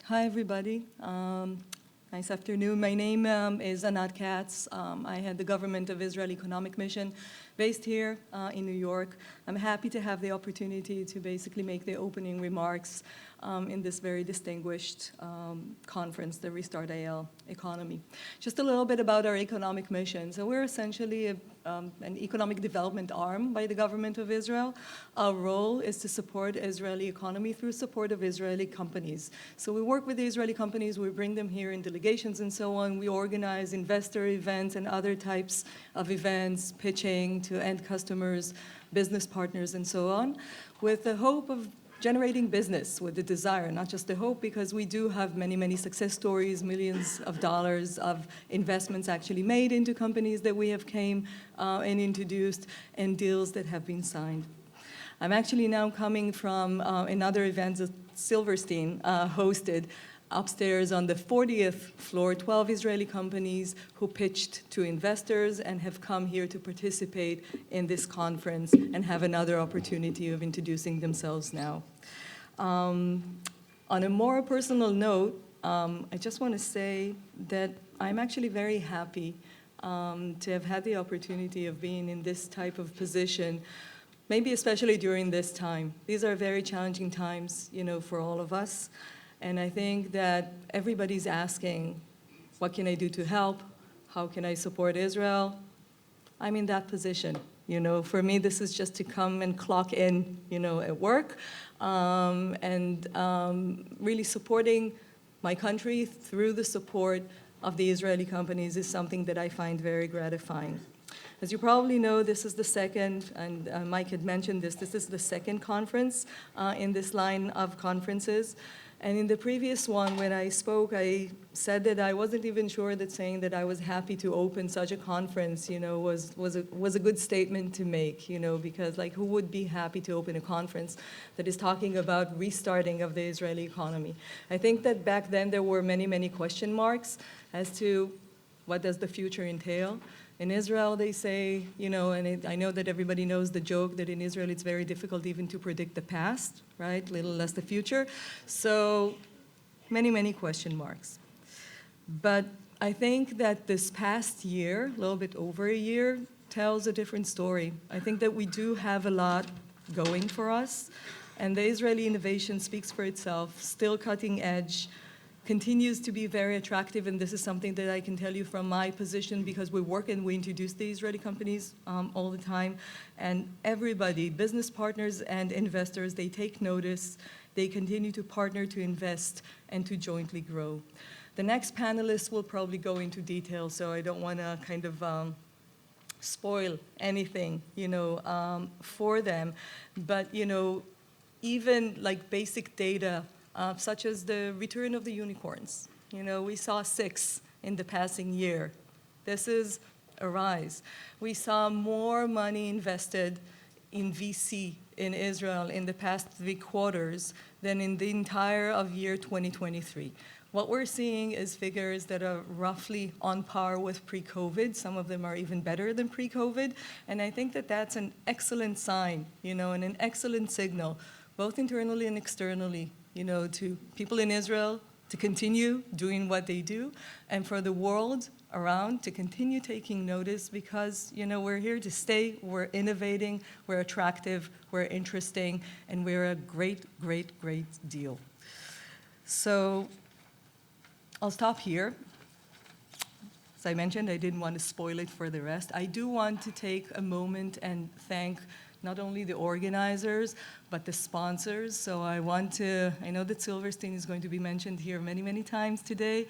Hi, everybody. Nice afternoon. My name is Anat Katz. I head the Government of Israel Economic Mission based here in New York. I'm happy to have the opportunity to basically make the opening remarks in this very distinguished conference, the Restart AL Economy. Just a little bit about our economic mission. So we're essentially an economic development arm by the government of Israel. Our role is to support the Israeli economy through support of Israeli companies. So we work with the Israeli companies, we bring them here in delegations and so on. We organize investor events and other types of events, pitching to end customers, business partners, and so on, with the hope of generating business, with the desire, not just the hope, because we do have many, many success stories, millions of dollars of investments actually made into companies that we have came and introduced, and deals that have been signed. I'm actually now coming from another event that Silverstein hosted upstairs on the 40th floor, 12 Israeli companies who pitched to investors and have come here to participate in this conference and have another opportunity of introducing themselves now. On a more personal note, I just want to say that I'm actually very happy to have had the opportunity of being in this type of position, maybe especially during this time. These are very challenging times, for all of us. And I think that everybody's asking, what can I do to help? How can I support Israel? I'm in that position. For me, this is just to come and clock in, at work, and really supporting my country through the support of the Israeli companies is something that I find very gratifying. As you probably know, this is the second, and Mike had mentioned this is the second conference in this line of conferences. And in the previous one, when I spoke, I said that I wasn't even sure that saying that I was happy to open such a conference, was a good statement to make, because who would be happy to open a conference that is talking about restarting of the Israeli economy? I think that back then there were many, many question marks as to what does the future entail. In Israel, they say, and I know that everybody knows the joke that in Israel it's very difficult even to predict the past, right? Little less the future. So many, many question marks. But I think that this past year, a little bit over a year, tells a different story. I think that we do have a lot going for us, and the Israeli innovation speaks for itself, still cutting edge, continues to be very attractive, and this is something that I can tell you from my position because we work and we introduce the Israeli companies all the time, and everybody, business partners and investors, they take notice, they continue to partner to invest and to jointly grow. The next panelists will probably go into detail, so I don't want to kind of spoil anything, for them, but, even like basic data such as the return of the unicorns. We saw 6 in the passing year. This is a rise. We saw more money invested in VC in Israel in the past 3 quarters than in the entire of year 2023. What we're seeing is figures that are roughly on par with pre-COVID. Some of them are even better than pre-COVID. And I think that that's an excellent sign, and an excellent signal, both internally and externally, to people in Israel to continue doing what they do, and for the world around to continue taking notice because, we're here to stay, we're innovating, we're attractive, we're interesting, and we're a great, great, great deal. So I'll stop here. As I mentioned, I didn't want to spoil it for the rest. I do want to take a moment and thank not only the organizers, but the sponsors. So I know that Silverstein is going to be mentioned here many, many times today,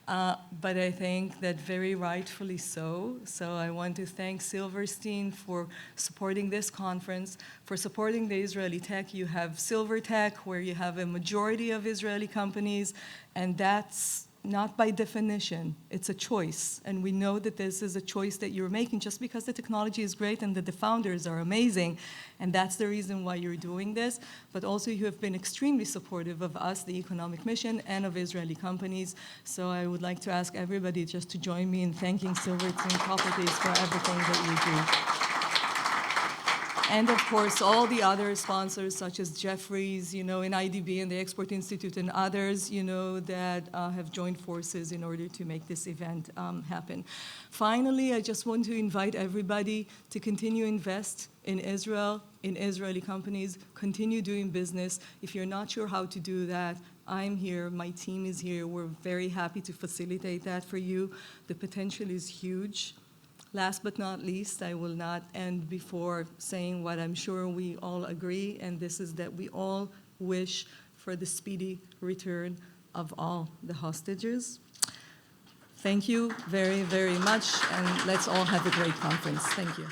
but I think that very rightfully so. So I want to thank Silverstein for supporting this conference, for supporting the Israeli tech. You have Silver Tech, where you have a majority of Israeli companies, and that's not by definition. It's a choice. And we know that this is a choice that you're making just because the technology is great and that the founders are amazing. And that's the reason why you're doing this. But also you have been extremely supportive of us, the Economic Mission, and of Israeli companies. So I would like to ask everybody just to join me in thanking Silverstein Properties for everything that you do. And of course, all the other sponsors, such as Jeffries, and IDB and the Export Institute and others, that have joined forces in order to make this event happen. Finally, I just want to invite everybody to continue invest in Israel, in Israeli companies, continue doing business. If you're not sure how to do that, I'm here, my team is here. We're very happy to facilitate that for you. The potential is huge. Last but not least, I will not end before saying what I'm sure we all agree, and this is that we all wish for the speedy return of all the hostages. Thank you very, very much, and let's all have a great conference. Thank you.